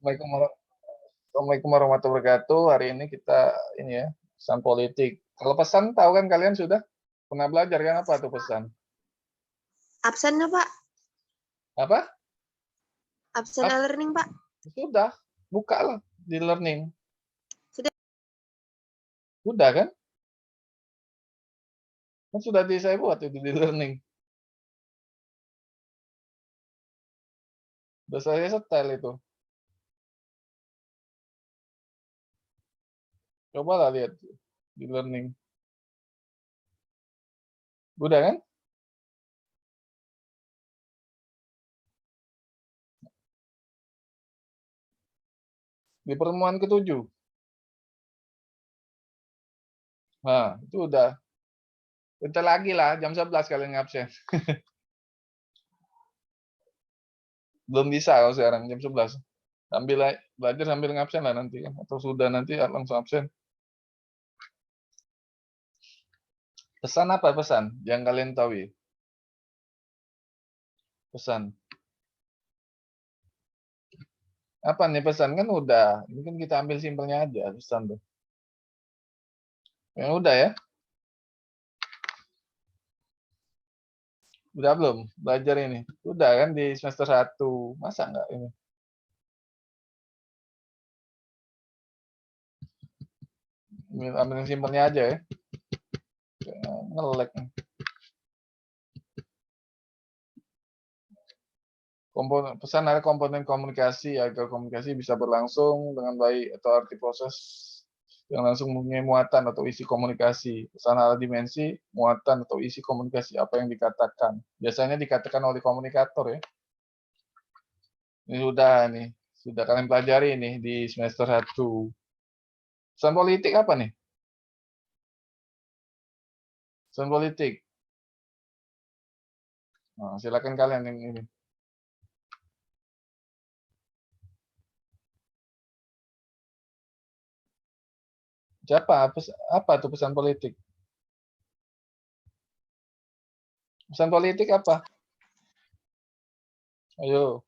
Assalamualaikum warahmatullahi wabarakatuh. Hari ini kita ini ya, pesan politik. Kalau pesan tahu kan kalian sudah pernah belajar kan apa tuh pesan? Absennya, Pak. Apa? Absen e-learning, Pak. Sudah, buka lah di learning. Sudah. Sudah kan? Kan sudah saya buat itu di learning. Sudah saya setel itu. Cobalah lihat di learning. Udah kan? Di pertemuan ke-7. Nah, itu udah. Bentar lagi lah, jam 11 kalian ngabsen. Belum bisa kalau sekarang, jam 11. Sambil belajar sambil ngabsen lah nanti kan. Atau sudah nanti langsung absen. Pesan apa pesan yang kalian tahu ya? Pesan. Apa nih pesan kan udah. Ini kan kita ambil simpelnya aja pesan tuh. Yang udah ya? Udah belum belajar ini? Udah kan di semester 1. Masa enggak ini? Ambil yang simpelnya aja ya. Ngelek. Pesan ada komponen komunikasi agar komunikasi bisa berlangsung dengan baik atau arti proses yang langsung mempunyai muatan atau isi komunikasi. Pesan ala dimensi, muatan atau isi komunikasi apa yang dikatakan. Biasanya dikatakan oleh komunikator ya. Ini sudah kalian pelajari nih di semester 1. Pesan politik apa nih? Pesan politik. Nah, silakan kalian yang ini. Siapa? Apa tuh pesan politik? Pesan politik apa? Ayo.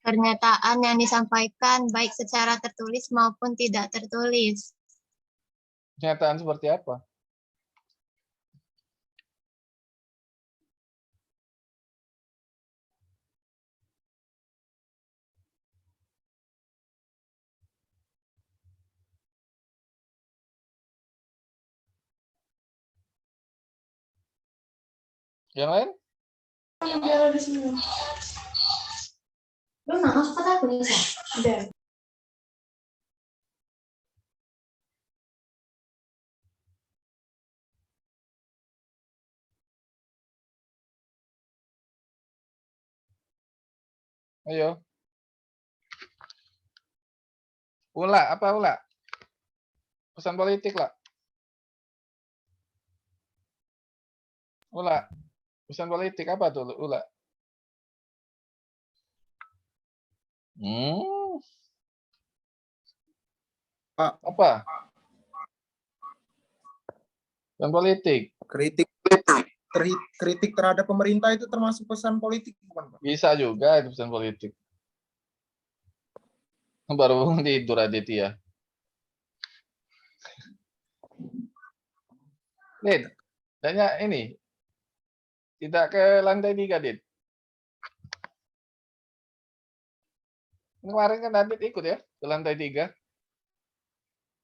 Pernyataan yang disampaikan baik secara tertulis maupun tidak tertulis. Pernyataan seperti apa? Yang lain? Ayo. Ula, apa ula? Pesan politik lah. Ula. Pesan politik apa tuh ula? Pak. Apa? Pesan politik. Kritik terhadap pemerintah itu termasuk pesan politik bukan, Pak? Bisa juga itu pesan politik. Baru tidur Aditya. Lid, tanya ini. Tidak ke lantai 3, Dit. Kemarin kan Adit ikut ya ke lantai 3.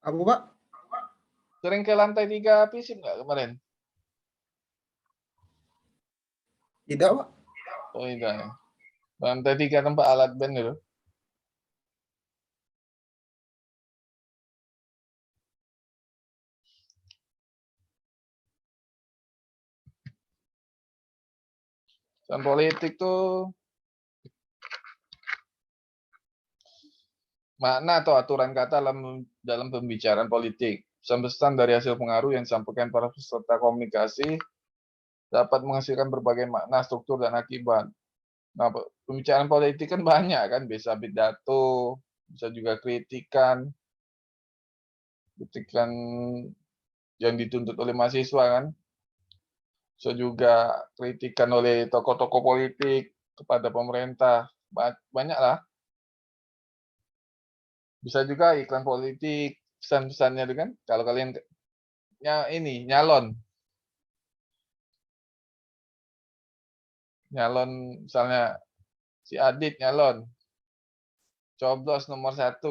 Apa, Pak? Sering ke lantai 3 FISIP nggak kemarin? Tidak, Pak. Oh tidak ya. Lantai 3 tempat alat band itu. Pesan politik tuh makna atau aturan kata dalam pembicaraan politik. Pesan-pesan dari hasil pengaruh yang disampaikan para peserta komunikasi dapat menghasilkan berbagai makna, struktur, dan akibat. Nah, pembicaraan politik kan banyak kan, bisa pidato, bisa juga kritikan yang dituntut oleh mahasiswa kan. Bisa juga kritikan oleh tokoh-tokoh politik kepada pemerintah. Banyak lah. Bisa juga iklan politik, pesan-pesannya itu kan. Kalau kalian nyalon misalnya si Adit nyalon, coblos nomor 1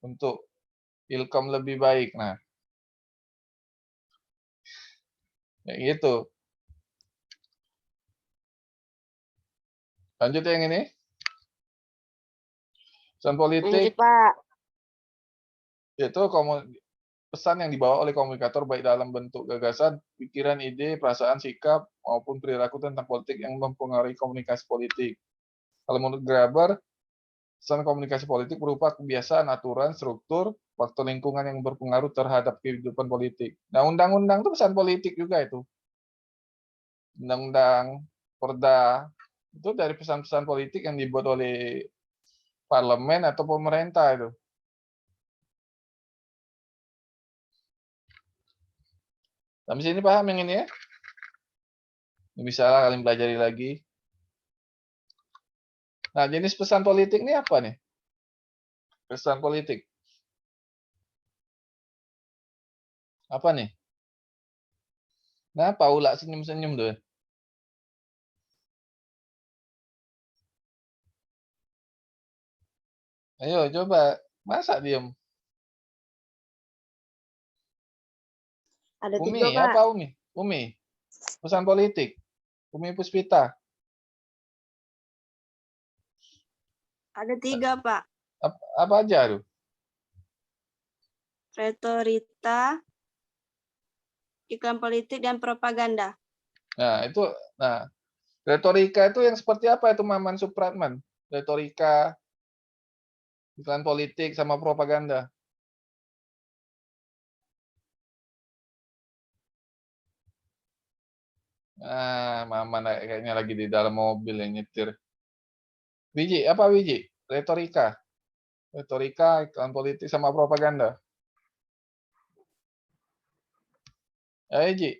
untuk Ilkom lebih baik. Nah, kayak gitu. Lanjut yang ini. Pesan politik. Lanjut, Pak. Itu pesan yang dibawa oleh komunikator baik dalam bentuk gagasan, pikiran, ide, perasaan, sikap, maupun perilaku tentang politik yang mempengaruhi komunikasi politik. Kalau menurut Graeber, pesan komunikasi politik berupa kebiasaan, aturan, struktur, faktor lingkungan yang berpengaruh terhadap kehidupan politik. Nah, undang-undang itu pesan politik juga itu. Undang-undang, perda, itu dari pesan-pesan politik yang dibuat oleh parlemen atau pemerintah itu. Sampai sini paham yang ini ya? Bisa lah kalian pelajari lagi. Nah, jenis pesan politik ini apa nih? Pesan politik. Apa nih? Nah, Paula senyum-senyum tuh. Ayo, coba. Masa diem? Ada Umi, 3, Pak. apa Umi? Umi, pesan politik. Umi Puspita. Ada 3, Pak. Apa aja tuh? Retorika, iklan politik, dan propaganda. Nah, retorika itu yang seperti apa itu Maman Supratman? Retorika, iklan politik, sama propaganda. Nah, Maman kayaknya lagi di dalam mobil yang nyetir. Wiji, apa Wiji? Retorika. Retorika, iklan politik, sama propaganda. Ayo, Ji.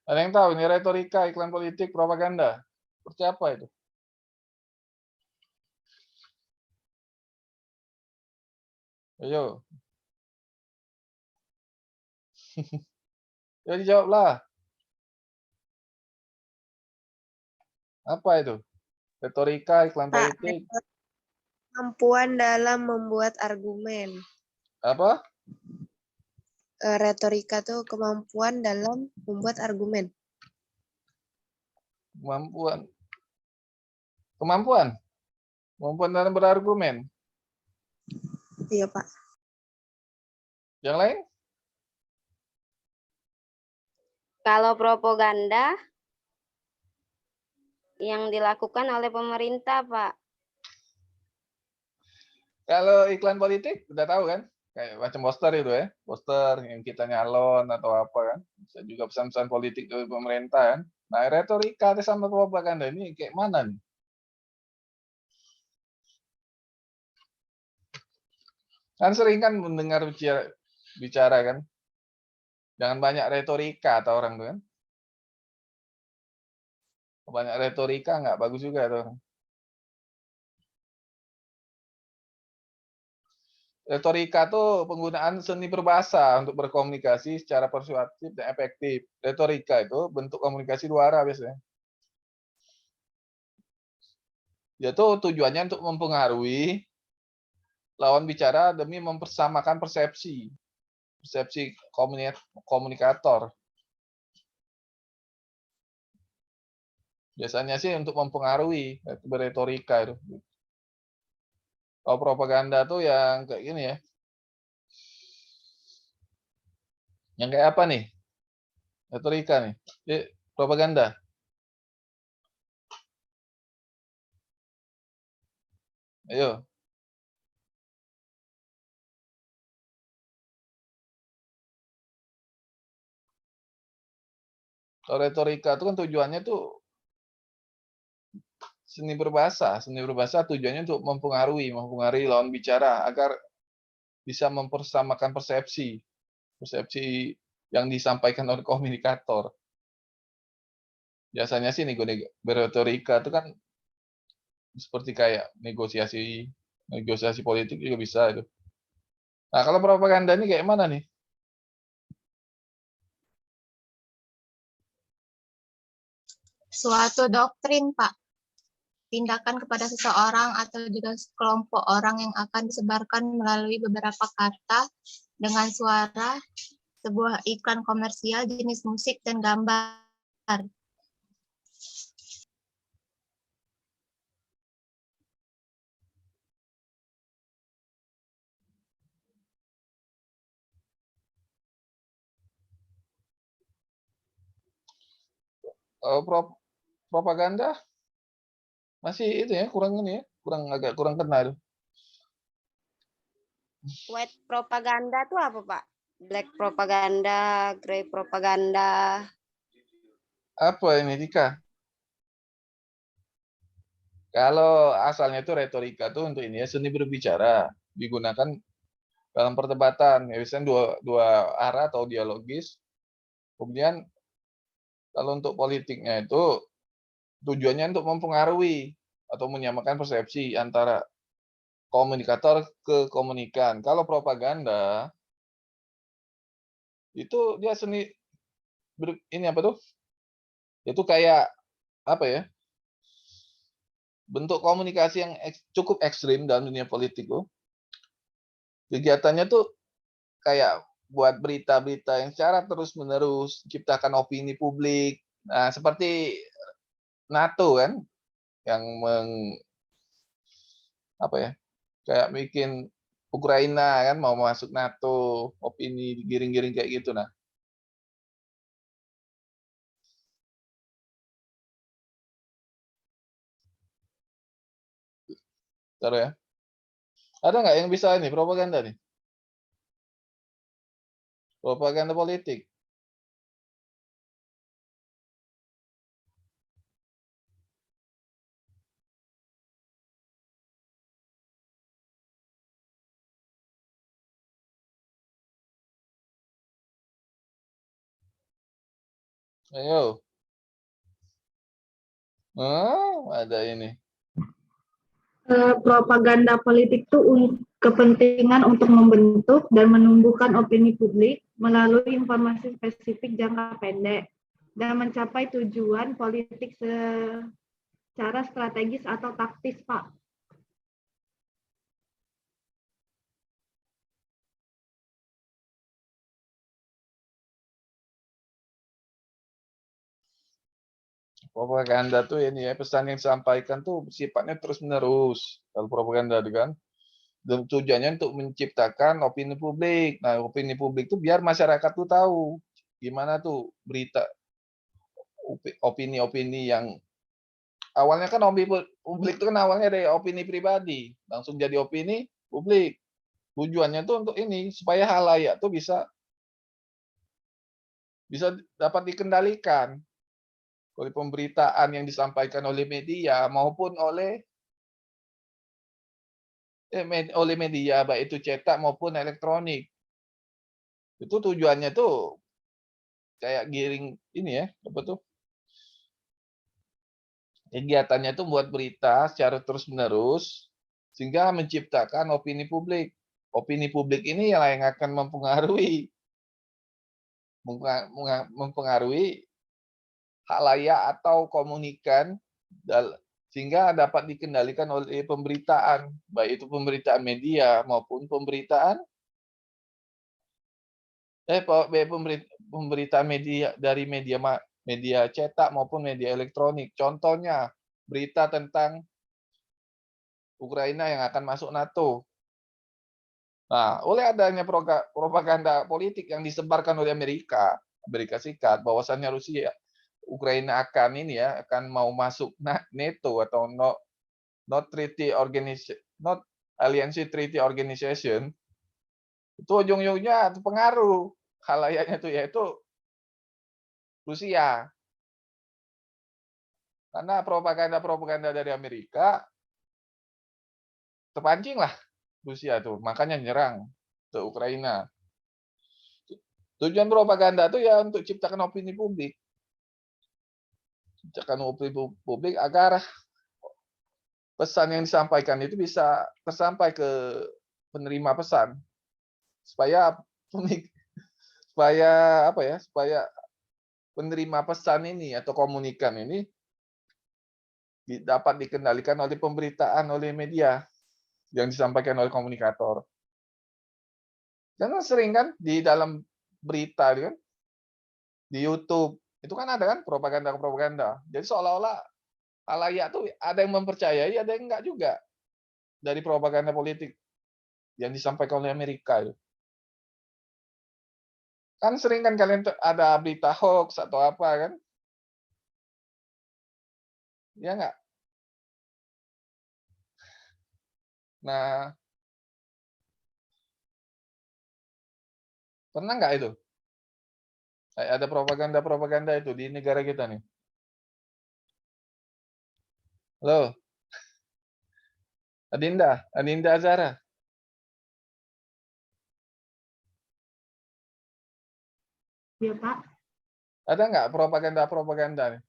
Ada yang tahu ini retorika, iklan politik, propaganda? Seperti apa itu? Ayo. Ya dijawablah. Apa itu? Retorika, iklan Pak, politik. kemampuan dalam membuat argumen. Apa? Retorika tuh kemampuan dalam membuat argumen. Kemampuan. Kemampuan dalam berargumen. Iya, Pak. Yang lain? Kalau propaganda yang dilakukan oleh pemerintah, Pak. Kalau iklan politik, udah tahu kan? Kayak macam poster itu ya. Poster yang kita nyalon atau apa kan. Bisa juga pesan-pesan politik dari pemerintah kan. Nah, retorika sama propaganda ini kayak mana nih? Kan sering kan mendengar bicara kan. Jangan banyak retorika atau orang tuh kan. Banyak retorika nggak bagus juga tuh orang. Retorika tuh penggunaan seni berbahasa untuk berkomunikasi secara persuasif dan efektif. Retorika itu bentuk komunikasi dua arah biasanya. Dia tuh tujuannya untuk mempengaruhi lawan bicara demi mempersamakan persepsi komunikator. Biasanya sih untuk mempengaruhi, berretorika itu. Kalau propaganda tuh yang kayak gini ya. Yang kayak apa nih? Retorika nih. Propaganda. Ayo. Kalau retorika itu kan tujuannya tuh seni berbahasa tujuannya untuk mempengaruhi lawan bicara agar bisa mempersamakan persepsi yang disampaikan oleh komunikator. Biasanya sih berretorika itu kan seperti kayak negosiasi Negosiasi politik juga bisa itu. Nah, kalau propaganda ini kayak mana nih? Suatu doktrin, Pak. Tindakan kepada seseorang atau juga kelompok orang yang akan disebarkan melalui beberapa kata dengan suara, sebuah iklan komersial, jenis musik, dan gambar. Propaganda masih itu ya, kurang ini ya, agak kurang kena. White propaganda tuh apa, Pak? Black propaganda, grey propaganda. Apa ini, Dika? Kalau asalnya itu retorika tuh untuk ini ya, seni berbicara, digunakan dalam perdebatan, ya, biasanya dua arah atau dialogis. Kemudian kalau untuk politiknya itu tujuannya untuk mempengaruhi atau menyamakan persepsi antara komunikator ke komunikan. Kalau propaganda itu dia seni ini apa tuh? Itu kayak apa ya? Bentuk komunikasi yang cukup ekstrim dalam dunia politik tuh. Kegiatannya tuh kayak buat berita-berita yang secara terus-menerus ciptakan opini publik. Nah, seperti NATO kan yang apa ya? Kayak bikin Ukraina kan mau masuk NATO, opini digiring-giring kayak gitu nah. Taruh ya. Ada nggak yang bisa ini propaganda nih? Propaganda politik. Ayo. Ada ini. Propaganda politik itu kepentingan untuk membentuk dan menumbuhkan opini publik melalui informasi spesifik jangka pendek dan mencapai tujuan politik secara strategis atau taktis, Pak. Propaganda tuh ini ya, pesan yang disampaikan tuh sifatnya terus-menerus. Kalau propaganda itu kan. Dan tujuannya untuk menciptakan opini publik. Nah, opini publik itu biar masyarakat tuh tahu gimana tuh berita opini-opini yang awalnya kan opini publik itu kan awalnya dari opini pribadi, langsung jadi opini publik. Tujuannya tuh untuk ini supaya halayak tuh bisa dapat dikendalikan oleh pemberitaan yang disampaikan oleh media maupun oleh media baik itu cetak maupun elektronik. Itu tujuannya tuh kayak giring ini ya, apa tuh? Kegiatannya tuh buat berita secara terus-menerus sehingga menciptakan opini publik. Opini publik ini yang akan mempengaruhi halayak atau komunikan sehingga dapat dikendalikan oleh pemberitaan, baik itu pemberitaan media maupun pemberitaan media dari media cetak maupun media elektronik. Contohnya berita tentang Ukraina yang akan masuk NATO. Nah, oleh adanya propaganda politik yang disebarkan oleh Amerika Serikat bahwasannya Ukraina akan ini ya, akan mau masuk NATO atau not Alliance Treaty Organization, itu ujung-ujungnya pengaruh halayaknya itu yaitu Rusia. Karena propaganda dari Amerika terpancing lah Rusia tuh, makanya nyerang ke Ukraina. Tujuan propaganda itu ya untuk ciptakan opini publik. Ciptakan opini publik agar pesan yang disampaikan itu bisa tersampai ke penerima pesan, supaya supaya penerima pesan ini atau komunikan ini dapat dikendalikan oleh pemberitaan oleh media yang disampaikan oleh komunikator. Karena sering kan di dalam berita kan, di YouTube itu kan ada kan propaganda. Jadi seolah-olah halayak tuh ada yang mempercayai, ada yang enggak juga dari propaganda politik yang disampaikan oleh Amerika itu. Kan sering kan kalian ada berita hoax atau apa kan? Ya enggak? Nah, pernah nggak itu? Ada propaganda itu di negara kita nih. Halo, Adinda Azara. Ya, Pak. Ada nggak propaganda nih?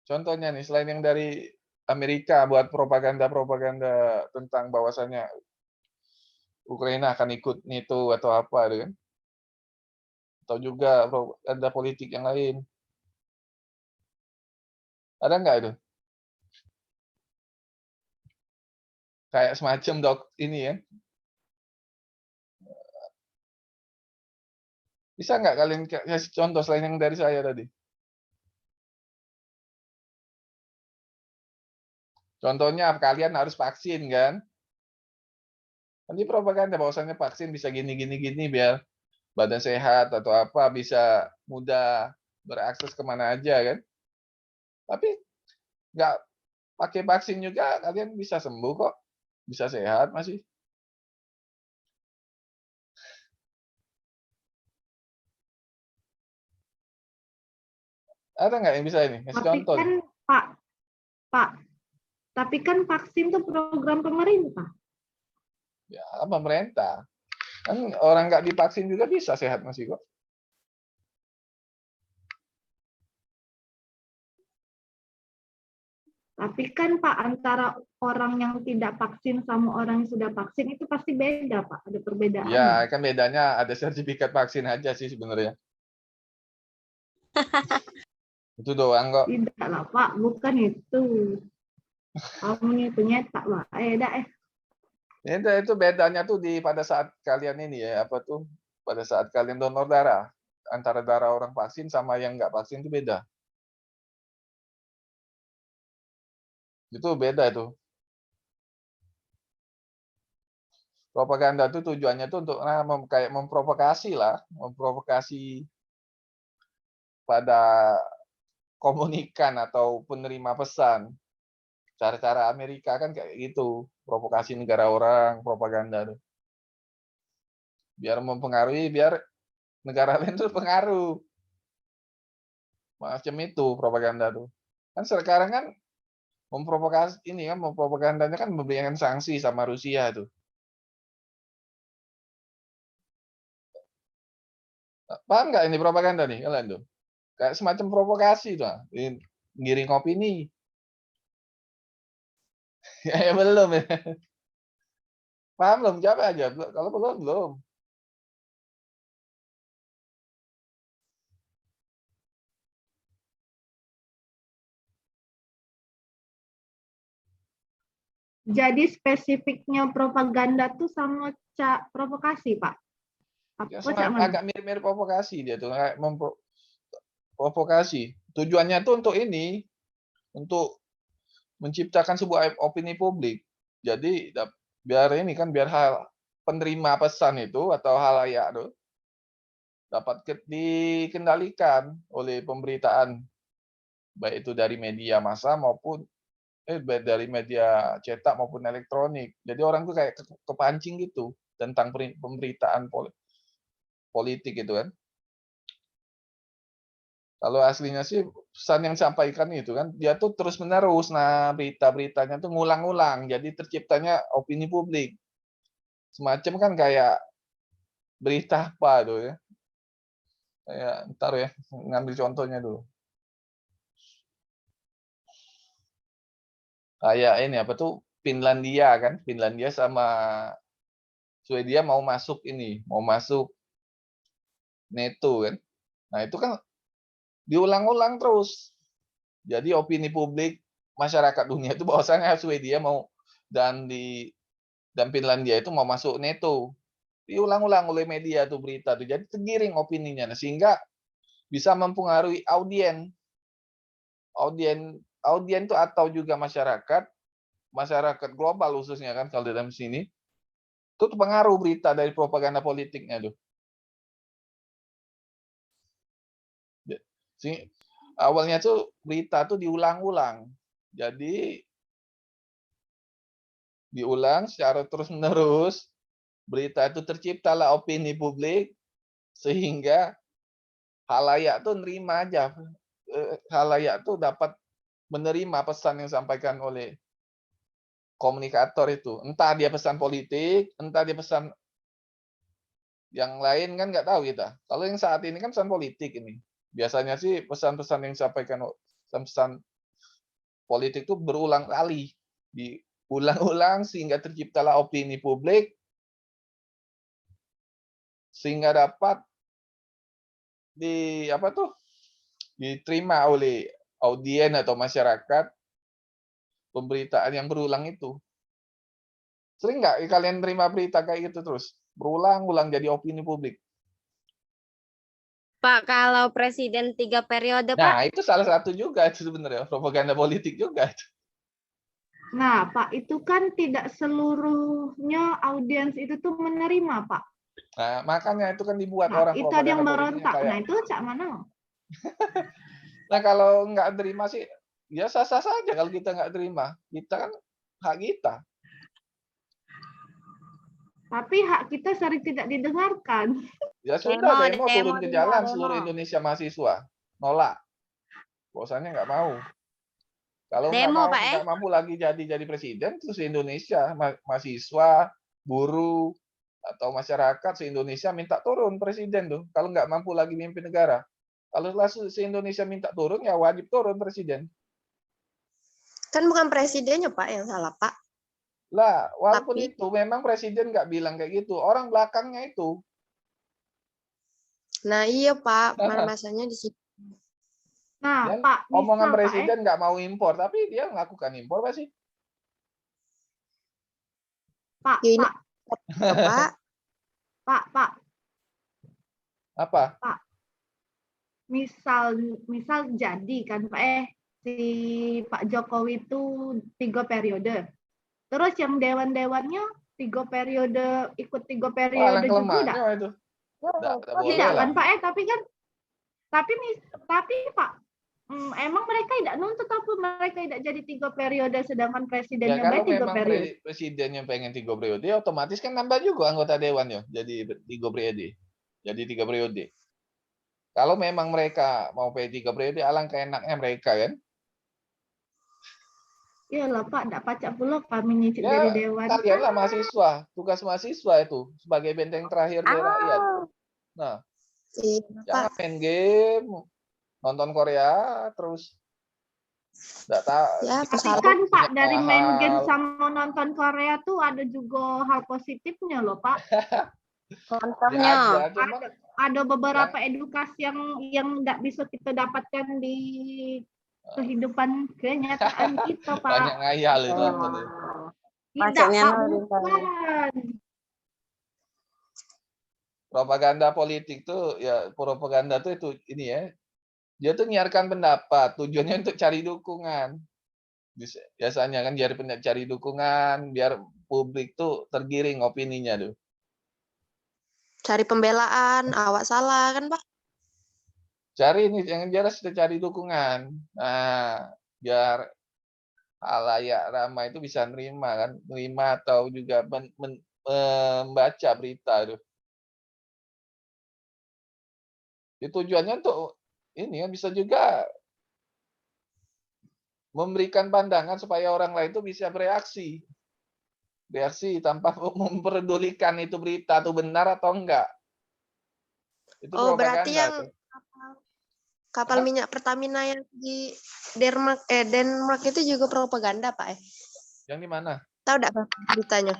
Contohnya nih, selain yang dari Amerika buat propaganda tentang bahwasannya Ukraina akan ikut NATO atau apa, kan? Atau juga propaganda politik yang lain. Ada nggak itu? Kayak semacam ini ya. Bisa nggak kalian kasih contoh selain yang dari saya tadi? Contohnya kalian harus vaksin kan? Nanti propaganda bahwasannya vaksin bisa gini biar badan sehat atau apa bisa mudah berakses kemana aja kan. Tapi nggak pakai vaksin juga kalian bisa sembuh kok, bisa sehat masih. Ada nggak yang bisa ini? Kasih Tapi contoh. kan Pak, tapi kan vaksin itu program pemerintah. Ya, pemerintah. Kan orang nggak divaksin juga bisa sehat masih kok. Tapi kan Pak, antara orang yang tidak vaksin sama orang yang sudah vaksin itu pasti beda, Pak. Ada perbedaan. Ya, kan bedanya ada sertifikat vaksin aja sih sebenarnya. Itu doang kok. Tidak lah, Pak. Bukan itu. Kamu itu nyetak, Pak. Itu bedanya tuh pada saat kalian ini ya, apa tuh? Pada saat kalian donor darah. Antara darah orang vaksin sama yang nggak vaksin itu beda. Itu beda itu. Propaganda itu tujuannya tuh untuk kayak memprovokasi pada komunikan atau penerima pesan. Cara-cara Amerika kan kayak gitu, provokasi negara orang, propaganda tuh. Biar mempengaruhi, biar negara lain tuh pengaruh. Macam itu propaganda tuh. Kan sekarang kan memprovokasi ini kan mempropagandanya kan memberikan sanksi sama Rusia tuh. Paham nggak ini propaganda nih kalian tuh? Kayak semacam provokasi tuh, ngiring opini. Ya belum ya. Paham belum? Jawab aja. Kalau belum. Jadi spesifiknya propaganda tuh sama provokasi, Pak? Ya, Apa agak mirip-mirip provokasi dia tuh, kayak provokasi. Tujuannya tuh untuk ini, untuk menciptakan sebuah opini publik. Jadi biar ini kan biar penerima pesan itu atau halayak tuh dapat dikendalikan oleh pemberitaan baik itu dari media massa maupun dari media cetak maupun elektronik. Jadi orang tuh kayak kepancing gitu tentang pemberitaan politik gitu kan. Kalau aslinya sih pesan yang disampaikan itu kan dia tuh terus-menerus, nah berita-beritanya tuh ngulang-ulang, jadi terciptanya opini publik. Semacam kan kayak berita apa tuh ya. Kayak ntar ya, ngambil contohnya dulu. Kayak ini apa tuh, Finlandia kan, Finlandia sama Swedia mau masuk NATO kan. Nah, itu kan diulang-ulang terus. Jadi opini publik masyarakat dunia itu bahwasanya Swedia mau dan Finlandia itu mau masuk NATO. Diulang-ulang oleh media tuh berita tuh. Jadi tergiring opininya. Nah, sehingga bisa mempengaruhi audien itu atau juga masyarakat global khususnya kan kalau dalam sini itu pengaruh berita dari propaganda politiknya tuh. Awalnya tuh berita tuh diulang-ulang. Jadi diulang secara terus-menerus, berita itu terciptalah opini publik sehingga halayak tuh nerima aja. Halayak tuh dapat menerima pesan yang disampaikan oleh komunikator itu. Entah dia pesan politik, entah dia pesan yang lain kan nggak tahu kita. Kalau yang saat ini kan pesan politik ini. Biasanya sih pesan-pesan yang disampaikan pesan politik itu berulang kali, diulang-ulang sehingga terciptalah opini publik sehingga dapat diterima oleh audien atau masyarakat pemberitaan yang berulang itu. Sering nggak kalian terima berita kayak gitu terus? Berulang-ulang jadi opini publik. Pak, kalau presiden 3 periode, Pak. Nah, itu salah satu juga itu sebenarnya propaganda politik juga itu. Nah, Pak, itu kan tidak seluruhnya audiens itu tuh menerima, Pak. Nah, makanya itu kan dibuat Nah, orang itu ada yang propaganda politiknya berontak. kayak. Nah, itu cak mana? Nah, kalau nggak terima sih ya sah-sah saja kalau kita nggak terima. Kita kan hak kita. Tapi hak kita sering tidak didengarkan. Ya sudah, Demo, turun ke jalan demo. seluruh Indonesia mahasiswa. Nolak. Bosannya nggak mau. Kalau Demo, Pak, nggak mampu lagi jadi presiden, terus Indonesia mahasiswa, buruh, atau masyarakat se-Indonesia minta turun presiden tuh. Kalau nggak mampu lagi mimpin negara. Kalau se-Indonesia minta turun, ya wajib turun presiden. Kan bukan presidennya, Pak, yang salah, Pak. Lah, walaupun Tapi- itu memang presiden nggak bilang kayak gitu. Orang belakangnya itu. Nah, iya, Pak. Masanya di situ. Nah, Dan Pak, omongan misal, Pak, presiden nggak mau impor, tapi dia melakukan impor pasti. Pak, Ya, ini- Pak, Pak. Pak, Apa? Pak. Misal jadi kan, Pak, si Pak Jokowi itu 3 periode. Terus yang dewan-dewannya 3 periode, ikut 3 periode juga tidak? Itu. Nggak boleh Tidak lah. kan, Pak, tapi Pak, emang mereka tidak nuntut apa mereka tidak jadi 3 periode sedangkan Ya presidennya kalau baik 3 memang periode. presidennya pengen 3 periode, otomatis kan nambah juga anggota dewannya jadi 3 periode. Jadi 3 periode. Kalau memang mereka mau pengen 3 periode, alangkah enaknya mereka kan. Iyalah Pak, tidak pacak pula kami nyicip Ya, dari dewan. kalianlah mahasiswa, tugas mahasiswa itu sebagai benteng terakhir dari rakyat. Nah, Iya, jangan Pak. main game, nonton Korea terus. Nggak tahu. Ya, Tapi masalah. kan Pak, dari main mahal. game sama nonton Korea tuh ada juga hal positifnya loh Pak. Contohnya. Ya, cuma Ada beberapa edukasi yang nggak bisa kita dapatkan di kehidupan kenyataan kita Pak. banyak ngayal itu. Tidak Macamnya Pak, lebih bukan. Propaganda politik tuh ya propaganda tuh itu ini ya. Dia tuh nyiarkan pendapat, tujuannya untuk cari dukungan. Biasanya kan cari dukungan biar publik tuh tergiring opininya tuh. Cari pembelaan, awak salah kan, Pak? Cari ini yang jelas kita cari dukungan. Nah, biar halayak ramai itu bisa nerima atau juga membaca berita itu. Tujuannya untuk ini kan bisa juga memberikan pandangan supaya orang lain itu bisa bereaksi. Reaksi tanpa memperdulikan itu berita itu benar atau enggak. Itu Oh, berarti propaganda yang tuh. Kapal Apa? minyak Pertamina yang di Denmark itu juga propaganda, Pak. Yang di mana? Tahu enggak Pak beritanya?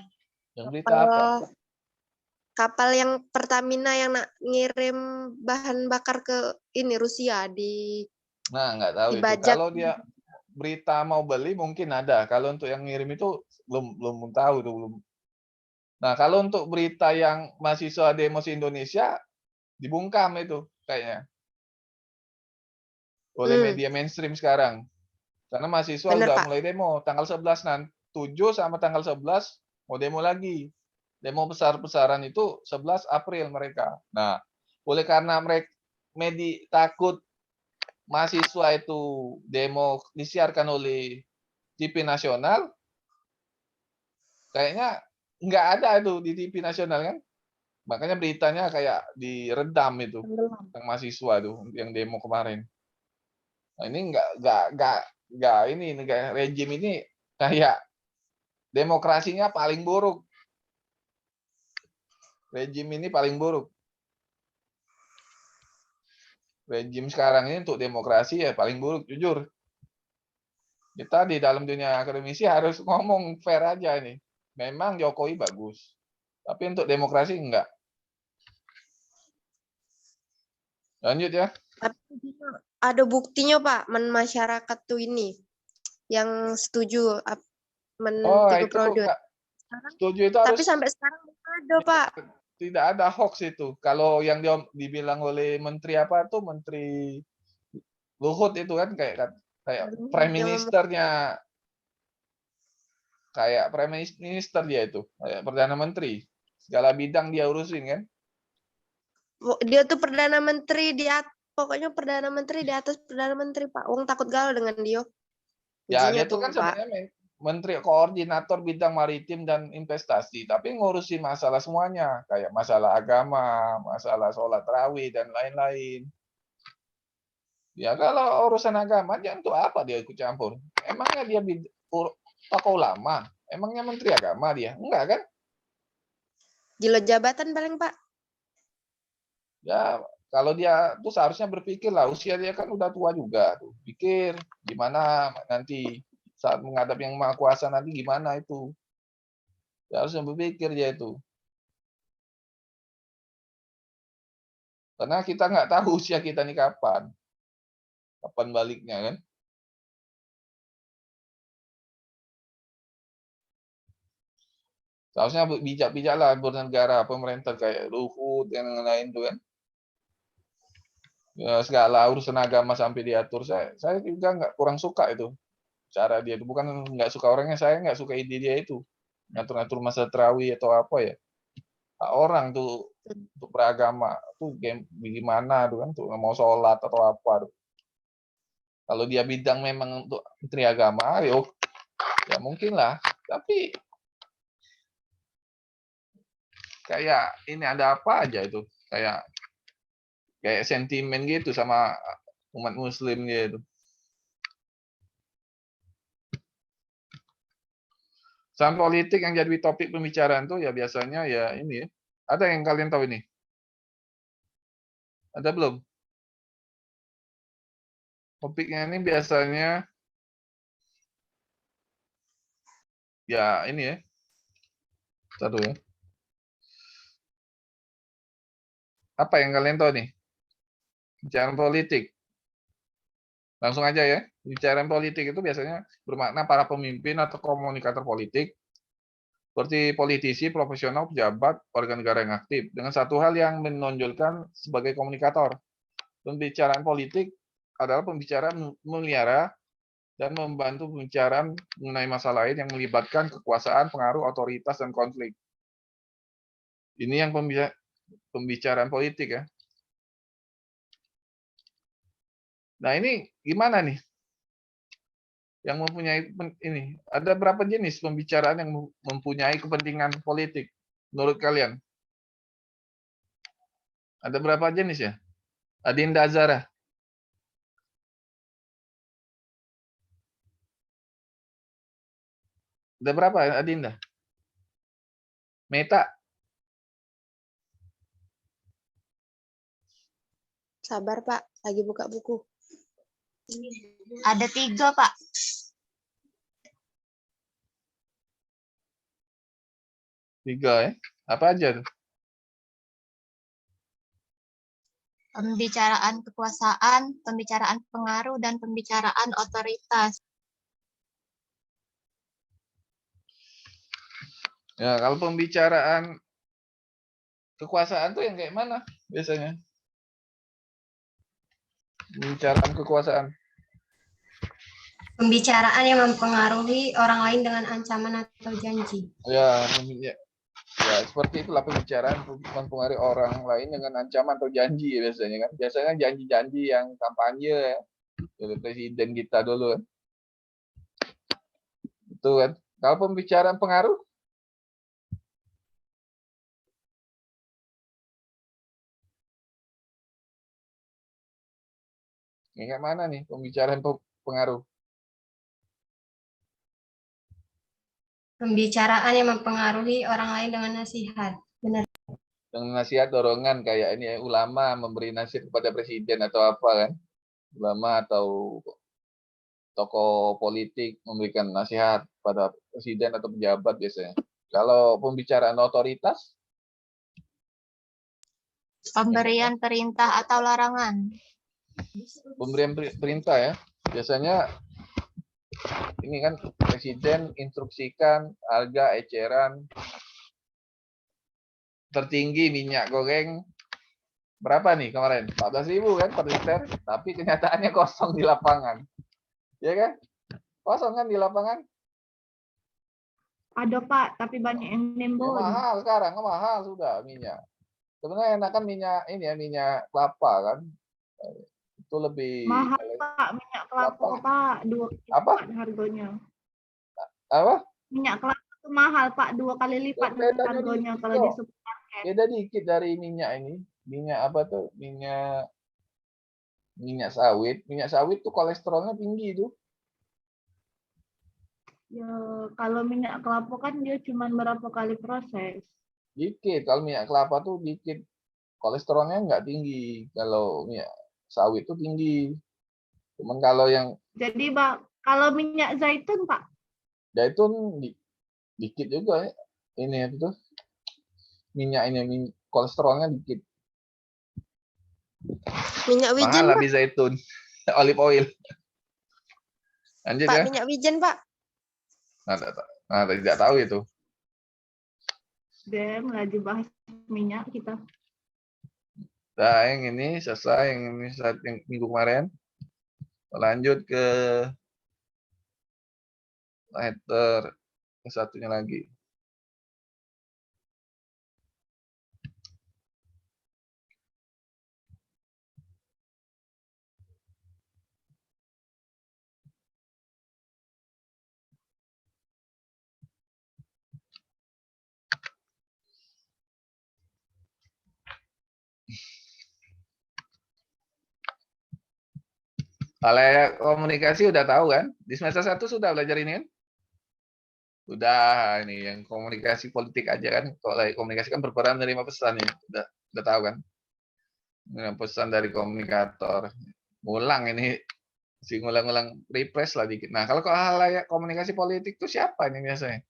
Yang berita apa? Kapal yang Pertamina yang ngirim bahan bakar ke ini Rusia Nah, nggak tahu itu. dibajak. Kalau dia berita mau beli mungkin ada. Kalau untuk yang ngirim itu belum tahu itu belum. Nah, kalau untuk berita yang mahasiswa demo Indonesia dibungkam itu kayaknya oleh media mainstream sekarang. Karena mahasiswa Bener, udah Pak. mulai demo tanggal 11 nanti 7 sama tanggal 11 mau demo lagi. Demo besar-besaran itu 11 April mereka. Nah, oleh karena mereka takut mahasiswa itu demo disiarkan oleh TV nasional, kayaknya nggak ada itu di TV nasional kan. Makanya beritanya kayak diredam itu yang mahasiswa itu yang demo kemarin. Nah, ini nggak ini rejim ini kayak demokrasinya paling buruk. Rejim ini paling buruk. Rejim sekarang ini untuk demokrasi ya paling buruk, jujur. Kita di dalam dunia akademisi harus ngomong fair aja ini. Memang Jokowi bagus, tapi untuk demokrasi enggak. Lanjut ya. Tapi ada buktinya, Pak, masyarakat tuh ini yang setuju Oh, 3 itu periode. setuju itu harus. Tapi sampai sekarang belum ada, Pak. Tidak ada hoax itu. Kalau yang dibilang oleh menteri apa tuh, Menteri Luhut itu kan kayak prime ministernya, kayak prime minister dia itu, kayak perdana menteri. Segala bidang dia urusin kan. Dia tuh perdana menteri pokoknya perdana menteri di atas perdana menteri, Pak. Wong takut gaul dengan dia. Ya, Ujinya dia tuh tuh, kan Pak. sebenarnya menteri koordinator bidang maritim dan investasi, tapi ngurusin masalah semuanya, kayak masalah agama, masalah sholat tarawih dan lain-lain. Ya kalau urusan agama dia untuk apa dia ikut campur? Emangnya dia tokoh ulama? Emangnya menteri agama dia? Enggak kan? Gila jabatan paling, Pak. Ya kalau dia tuh seharusnya berpikir lah, usia dia kan udah tua juga tuh. Pikir gimana nanti saat menghadap yang maha kuasa nanti gimana itu. Ya harusnya berpikir dia itu. Karena kita nggak tahu usia kita nih kapan. Kapan baliknya kan? Seharusnya bijak-bijak lah bernegara, pemerintah kayak Luhut dan lain-lain tuh kan. Ya, segala urusan agama sampai diatur. Saya juga nggak kurang suka itu cara dia itu. Bukan nggak suka orangnya, saya nggak suka ide dia itu ngatur-ngatur masa terawih atau apa ya. Hak orang tuh untuk beragama tuh gimana tuh kan tuh mau sholat atau apa tuh. Kalau dia bidang memang untuk menteri agama, ya mungkin lah. Tapi kayak ini ada apa aja itu, kayak sentimen gitu sama umat muslim gitu. Soal politik yang jadi topik pembicaraan tuh ya biasanya ya ini ya. Ada yang kalian tahu ini? Ada belum? Topiknya ini biasanya ya ini ya. Satu ya. Apa yang kalian tahu nih? Bicara politik. Langsung aja ya. Bicara politik itu biasanya bermakna para pemimpin atau komunikator politik seperti politisi, profesional, pejabat, warga negara yang aktif dengan satu hal yang menonjolkan sebagai komunikator. Pembicaraan politik adalah pembicaraan memelihara dan membantu pembicaraan mengenai masalah lain yang melibatkan kekuasaan, pengaruh, otoritas, dan konflik. Ini yang pembicaraan politik ya. Nah ini gimana nih? Yang mempunyai ini, ada berapa jenis pembicaraan yang mempunyai kepentingan politik menurut kalian? Ada berapa jenis ya? Adinda Azara. Ada berapa Adinda? Meta. sabar Pak, lagi buka buku. Ada 3, Pak. Tiga ya. Apa aja tuh? Pembicaraan kekuasaan, pembicaraan pengaruh, dan pembicaraan otoritas. Ya, kalau pembicaraan kekuasaan tuh yang kayak mana biasanya? Pembicaraan kekuasaan. Pembicaraan yang mempengaruhi orang lain dengan ancaman atau janji. Ya, ya seperti itulah pembicaraan mempengaruhi orang lain dengan ancaman atau janji biasanya kan. Biasanya janji-janji yang kampanye ya. Dari presiden kita dulu kan. Itu kan. Kalau pembicaraan pengaruh, kayak mana nih pembicaraan pengaruh? Pembicaraan yang mempengaruhi orang lain dengan nasihat. Benar. Dengan nasihat dorongan kayak ini ulama memberi nasihat kepada presiden atau apa kan? Ulama atau tokoh politik memberikan nasihat pada presiden atau pejabat biasanya. Kalau pembicaraan otoritas, Pemberian perintah atau larangan. pemberian perintah ya. Biasanya ini kan presiden instruksikan harga eceran tertinggi minyak goreng berapa nih kemarin? 14.000 kan per liter, tapi kenyataannya kosong di lapangan. Ya kan? Kosong kan di lapangan? Ada Pak, tapi banyak yang Ya, nembol. mahal sekarang, mahal sudah minyak. Sebenarnya enakan minyak ini ya, minyak kelapa kan. Itu lebih Mahal Pak, minyak kelapa Pak, 2 kali Apa? lipat harganya. apa? Minyak kelapa itu mahal Pak, 2 kali lipat Bedanya harganya dikit kalau kok. di supermarket. Beda dikit dari minyak ini. Minyak apa tuh? Minyak sawit. Minyak sawit tuh kolesterolnya tinggi tuh. Ya, kalau minyak kelapa kan dia cuma berapa kali proses. Dikit. Kalau minyak kelapa tuh dikit. Kolesterolnya nggak tinggi. Kalau minyak sawit tuh tinggi. Cuman kalau yang Jadi Pak, kalau minyak zaitun Pak, zaitun dikit juga ya. Ini itu minyak ini kolesterolnya dikit. Minyak wijen Mahal Pak. habis zaitun. Olive oil. Lanjut Pak, ya. minyak wijen Pak. Nah, tidak tahu itu. Dem lagi bahas minyak kita. Nah, yang ini selesai, yang ini saat yang minggu kemarin. Lanjut ke letter ke satunya lagi. Halayak komunikasi udah tahu kan? Di semester 1 sudah belajar ini kan? Udah, ini yang komunikasi politik aja kan. Kalau komunikasi kan berperan menerima pesan ya. Udah tahu kan? Menerima pesan dari komunikator. Ngulang ini, si ngulang-ngulang refresh lah dikit. Nah, kalau halayak komunikasi politik itu siapa ini biasanya?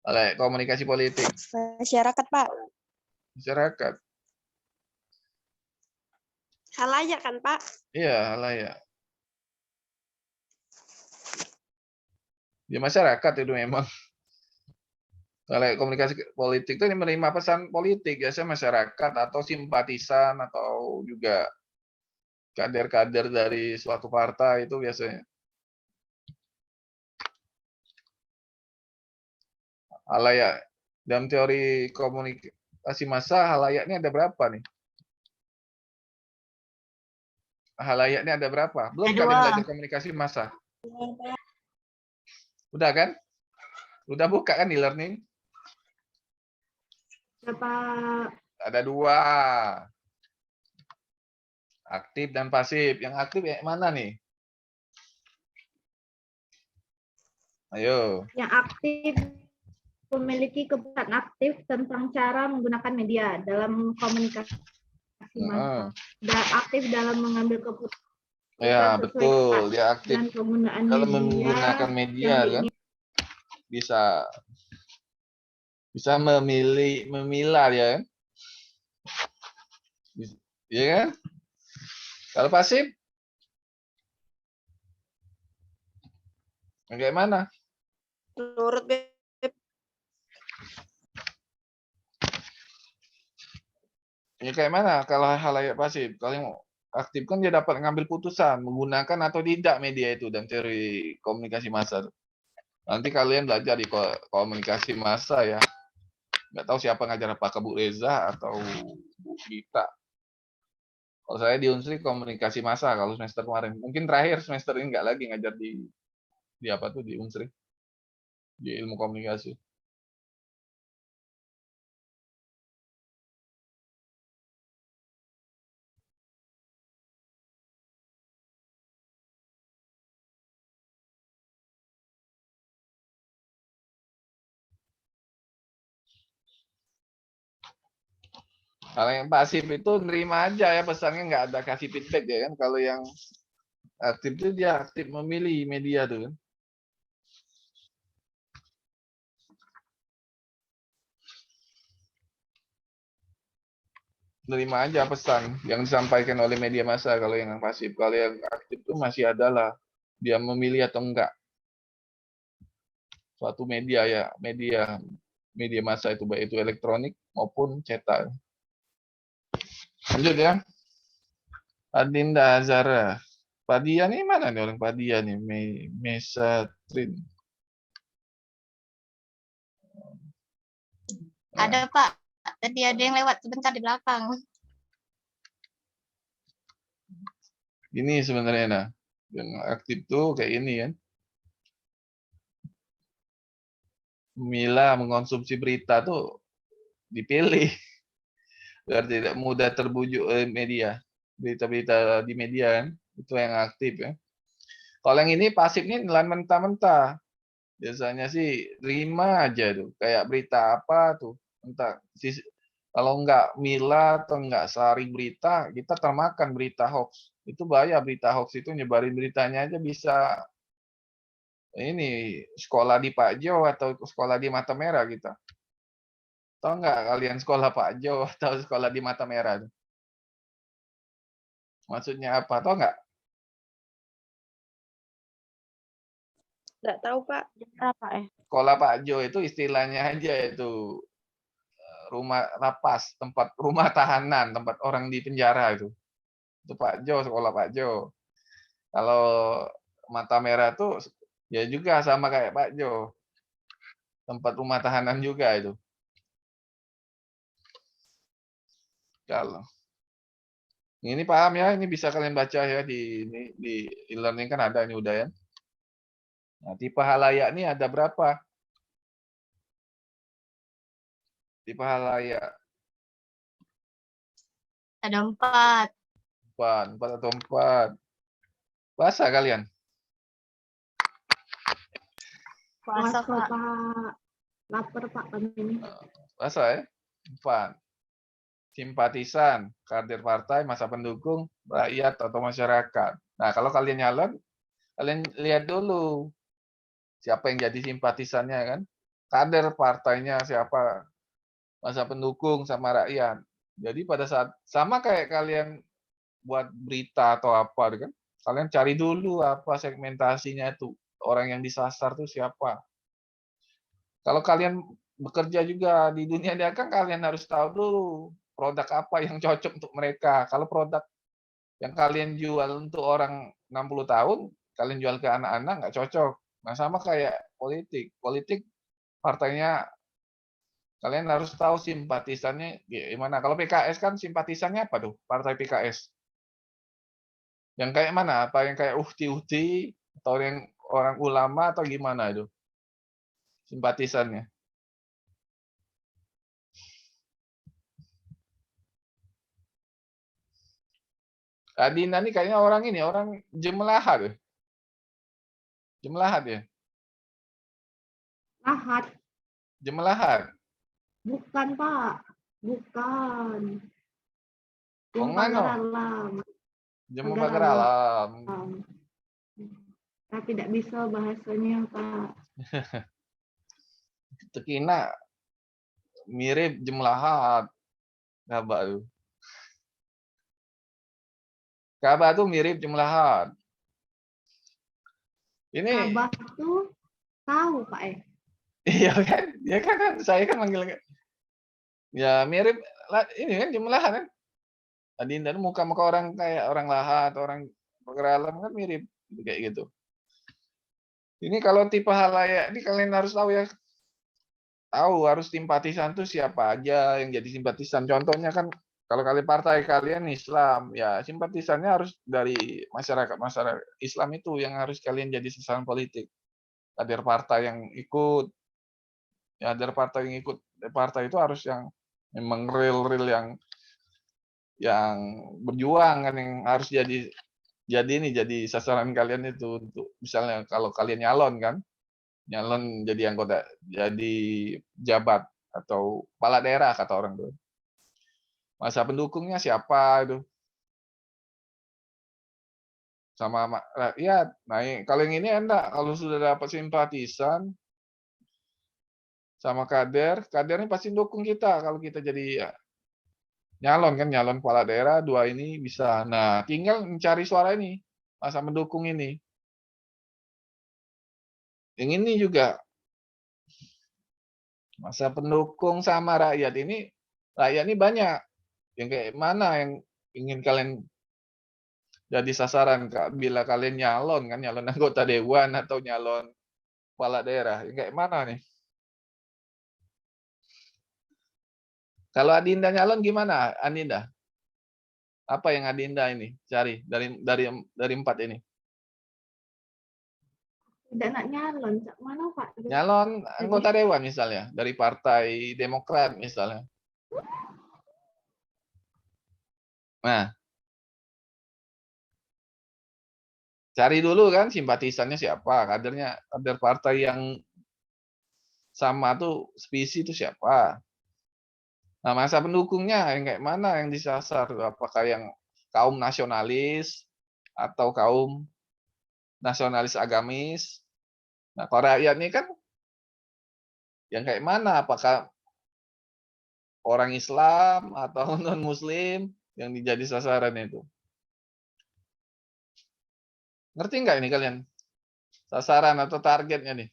Halayak komunikasi politik. Masyarakat Pak. Masyarakat. Halayak kan Pak? Iya, halayak. Di masyarakat itu memang. Kalau komunikasi politik itu menerima pesan politik, biasanya masyarakat atau simpatisan atau juga kader-kader dari suatu partai itu biasanya. Halayak dalam teori komunikasi massa, halayaknya ada berapa nih? Halayaknya ada berapa? Belum Ada kalian 2. belajar komunikasi massa? Udah kan? Udah buka kan di learning? Berapa Ada 2. Aktif dan pasif. Yang aktif yang mana nih? Ayo. yang aktif memiliki kepesan aktif tentang cara menggunakan media dalam komunikasi komunikasi Heeh. massa. Dan aktif dalam mengambil keputusan Ya, sesuai betul. Dia aktif dengan penggunaan dalam media menggunakan media yang kan. Bisa memilah ya kan. Iya kan? Kalau pasif kayak mana? Menurut Beb, Ya kayak mana kalau halayak pasif? Kalau yang aktif kan dia dapat ngambil putusan menggunakan atau tidak media itu dan teori komunikasi massa. Nanti kalian belajar di komunikasi massa ya. Nggak tahu siapa ngajar, apakah Bu Reza atau Bu Gita. Kalau saya di Unsri komunikasi massa kalau semester kemarin. Mungkin terakhir semester ini nggak lagi ngajar di apa tuh di Unsri. Di ilmu komunikasi. Kalau yang pasif itu nerima aja ya pesannya, nggak ada kasih feedback ya kan. Kalau yang aktif itu dia aktif memilih media tuh kan. Nerima aja pesan yang disampaikan oleh media massa kalau yang pasif. Kalau yang aktif itu masih adalah dia memilih atau enggak suatu media ya, media massa itu baik itu elektronik maupun cetak. Lanjut ya. Adinda Azara. Padia nih mana nih orang Padia nih? Mesatrin. Ada Pak, tadi ada yang lewat sebentar di belakang. Ini sebenarnya nah, yang aktif tuh kayak ini kan. Memilah mengkonsumsi berita tuh dipilih biar tidak mudah terbujuk media, berita-berita di media kan, itu yang aktif ya. Kalau yang ini pasif nih nelan mentah-mentah, biasanya sih terima aja tuh, kayak berita apa tuh, entah kalau nggak milah atau nggak saring berita, kita termakan berita hoax. Itu bahaya, berita hoax itu nyebarin beritanya aja bisa ini sekolah di Pak Jo atau sekolah di Mata Merah kita. Tahu nggak kalian sekolah Pak Jo atau sekolah di Mata Merah? Maksudnya apa? Tahu nggak? nggak tahu Pak. Berapa Sekolah Pak Jo itu istilahnya aja itu rumah lapas, tempat rumah tahanan, tempat orang di penjara itu. Itu Pak Jo, sekolah Pak Jo. Kalau Mata Merah tuh ya juga sama kayak Pak Jo. Tempat rumah tahanan juga itu. Kalau ini paham ya, ini bisa kalian baca ya di e-learning kan ada ini udah ya. Nah, tipe halayak ini ada berapa? Tipe halayak Ada 4. 4 atau 4. Bahasa kalian? Puasa Pak. Pak. Lapar Pak kami ini. Bahasa ya? 4. Simpatisan, kader partai, masa pendukung, rakyat atau masyarakat. Nah, kalau kalian nyalon, kalian lihat dulu siapa yang jadi simpatisannya kan. Kader partainya siapa, masa pendukung sama rakyat. Jadi pada saat sama kayak kalian buat berita atau apa kan, kalian cari dulu apa segmentasinya itu, orang yang disasar tuh siapa. Kalau kalian bekerja juga di dunia dagang, kalian harus tahu dulu produk apa yang cocok untuk mereka. Kalau produk yang kalian jual untuk orang 60 tahun, kalian jual ke anak-anak nggak cocok. Nah, sama kayak politik. Politik partainya kalian harus tahu simpatisannya gimana. Kalau PKS kan simpatisannya apa tuh? Partai PKS. Yang kayak mana? Apa yang kayak uhti-uhti atau yang orang ulama atau gimana itu? Simpatisannya. Adina nih kayaknya orang ini, orang Jemelahat ya. Jemelahat ya? Lahat. Jemelahat. Bukan Pak. Bukan. Wong ngano? pagar alam. Jemu Pagar pagar alam. Tapi tidak bisa bahasanya, Pak. Tekina mirip jemlahat. Kabah tuh. Kabah tuh mirip jemlahat. Ini Kabah tuh tahu, Pak. iya kan? Ya kan saya kan manggil ya mirip ini kan jemlahat kan. Adinda muka-muka orang kayak orang lahat, orang pagar alam kan mirip kayak gitu. Ini kalau tipe halayak ini kalian harus tahu ya. Tahu harus simpatisan tuh siapa aja yang jadi simpatisan. Contohnya kan kalau partai kalian Islam, ya simpatisannya harus dari masyarakat Islam itu yang harus kalian jadi sasaran politik. Kader partai yang ikut, ya kader partai yang ikut partai itu harus yang memang real yang berjuang kan, yang harus jadi sasaran kalian itu untuk misalnya kalau kalian nyalon jadi anggota, jadi jabat atau kepala daerah kata orang tuh. Masa pendukungnya siapa itu? Sama rakyat. Nah, kalau yang ini enggak, kalau sudah dapat simpatisan sama kadernya pasti dukung kita kalau kita jadi ya, nyalon kepala daerah, 2 ini bisa. Nah, tinggal mencari suara ini, masa mendukung ini. Yang ini juga masa pendukung sama rakyat ini banyak. Yang kayak mana yang ingin kalian jadi sasaran bila kalian nyalon anggota dewan atau nyalon kepala daerah, yang kayak mana nih? Kalau Adinda nyalon gimana, Adinda? Apa yang Adinda ini cari dari 4 ini? Tidak nak nyalon, Cak. Mana, Pak? Nyalon anggota dewan misalnya dari Partai Demokrat misalnya. Nah, cari dulu kan simpatisannya siapa, kader partai yang sama tuh spesi itu siapa. Nah, masa pendukungnya yang kayak mana yang disasar? Apakah yang kaum nasionalis atau kaum nasionalis agamis? Nah, kalau rakyat ini kan yang kayak mana? Apakah orang Islam atau non-Muslim yang dijadi sasaran itu? Ngerti nggak ini kalian? Sasaran atau targetnya nih?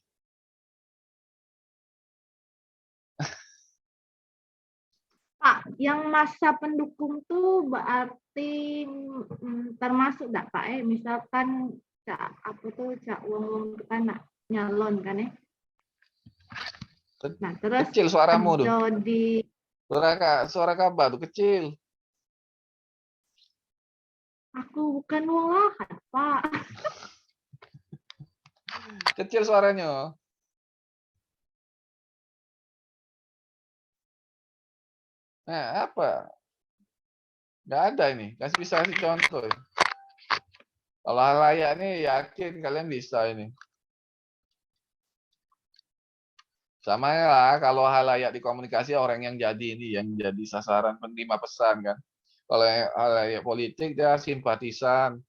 Pak, yang masa pendukung tuh berarti termasuk enggak, Pak? Misalkan Cak wong kan nak nyalon kan ya. Nah, terus Kecil suaramu tuh. di Suara kabar tuh kecil. aku bukan wong lahat, Pak. Kecil suaranya. Nah, apa? Nggak ada ini. Bisa kasih contoh. Kalau halayak nih yakin kalian bisa ini. Sama lah kalau halayak di komunikasi orang yang jadi sasaran penerima pesan kan. Kalau halayak politik dia simpatisan,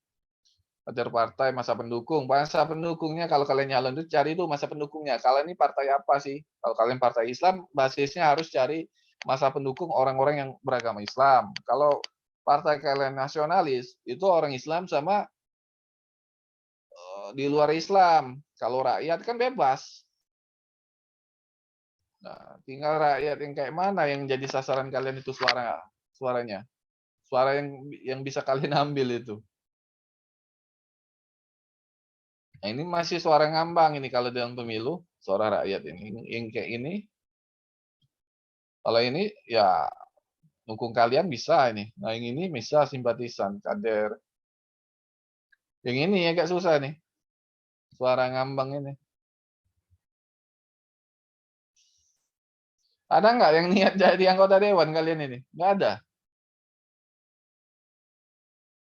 kader partai, masa pendukung. Masa pendukungnya kalau kalian nyalon itu cari itu masa pendukungnya. Kalau ini partai apa sih? Kalau kalian partai Islam, basisnya harus cari masa pendukung orang-orang yang beragama Islam. Kalau partai kalian nasionalis, itu orang Islam sama di luar Islam. Kalau rakyat kan bebas. Nah, tinggal rakyat yang kayak mana yang jadi sasaran kalian itu suaranya. Suara yang bisa kalian ambil itu. Nah, ini masih suara ngambang ini kalau dalam pemilu, suara rakyat ini. Yang kayak ini. Kalau ini ya dukung kalian bisa ini. Nah, yang ini bisa simpatisan, kader. Yang ini agak susah nih. Suara ngambang ini. Ada nggak yang niat jadi anggota dewan kalian ini? Nggak ada.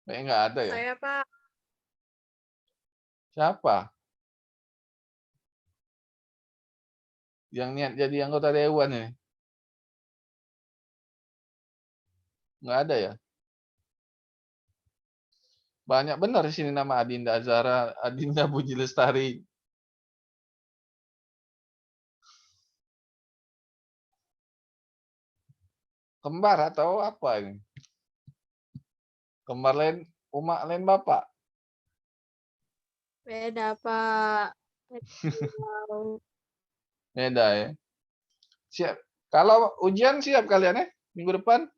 Kayaknya nggak ada ya. Saya, Pak. Siapa? Yang niat jadi anggota dewan ini? Nggak ada ya? Banyak benar di sini nama Adinda Azara, Adinda Puji Lestari. Kembar atau apa ini? Kembar lain, umak lain bapak. Beda, Pak. Beda ya. Siap. Kalau ujian siap kalian ya? Minggu depan?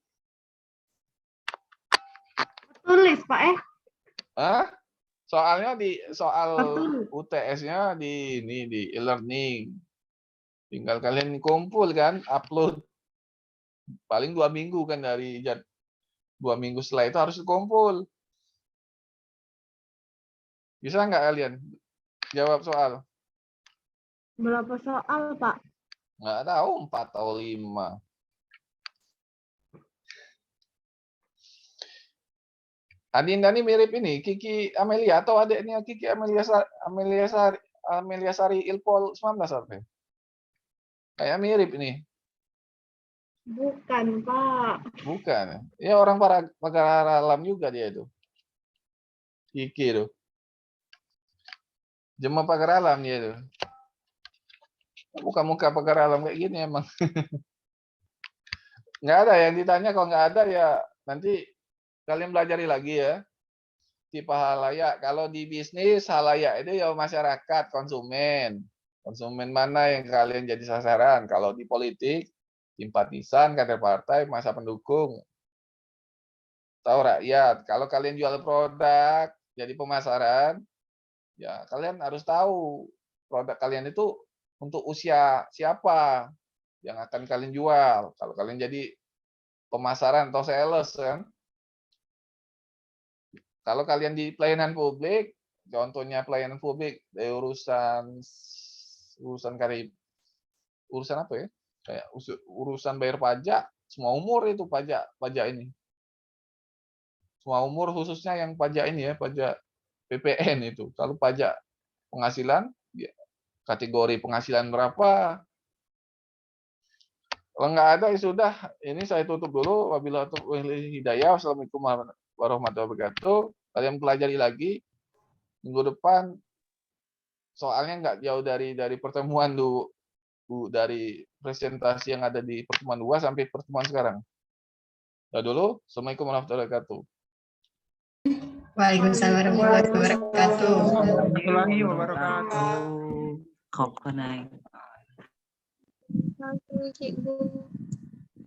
Tulis, Pak, Hah? Soalnya soal Betul. UTS-nya di e-learning. Tinggal kalian kumpul kan, upload. Paling 2 minggu kan 2 minggu setelah itu harus kumpul. Bisa nggak kalian jawab soal? Berapa soal, Pak? Nggak tahu, 4 atau 5. Adinda ini mirip ini, Kiki Amelia atau adiknya Kiki Amelia Sari Ilpol 19 apa? Kayak mirip ini. Bukan, Pak. Bukan. Ya orang pagar alam juga dia itu. Kiki itu. Jemaah pagar alam dia itu. Muka-muka pagar alam kayak gini emang. Nggak ada yang ditanya, kalau nggak ada ya nanti kalian belajari lagi ya. Tipe halayak. Kalau di bisnis halayak itu ya masyarakat, konsumen. Konsumen mana yang kalian jadi sasaran? Kalau di politik, simpatisan, kader partai, masa pendukung. Tahu rakyat. Kalau kalian jual produk, jadi pemasaran, ya kalian harus tahu produk kalian itu untuk usia siapa yang akan kalian jual. Kalau kalian jadi pemasaran atau sales kan. Kalau kalian di pelayanan publik, contohnya pelayanan publik dari urusan apa ya? Kayak urusan bayar pajak, semua umur itu pajak ini. Semua umur khususnya yang pajak ini ya, pajak PPN itu. Kalau pajak penghasilan, ya, kategori penghasilan berapa? Kalau nggak ada ya sudah, ini saya tutup dulu. Wabillahi hidayah. Wassalamualaikum warahmatullahi wabarakatuh. Kalian pelajari lagi minggu depan. Soalnya nggak jauh dari pertemuan dari presentasi yang ada di pertemuan 2 sampai pertemuan sekarang. Dah dulu. Assalamualaikum warahmatullahi wabarakatuh. Waalaikumsalam warahmatullahi wabarakatuh. Warahmatullahi wabarakatuh. Kok naik. Oke, Cikgu.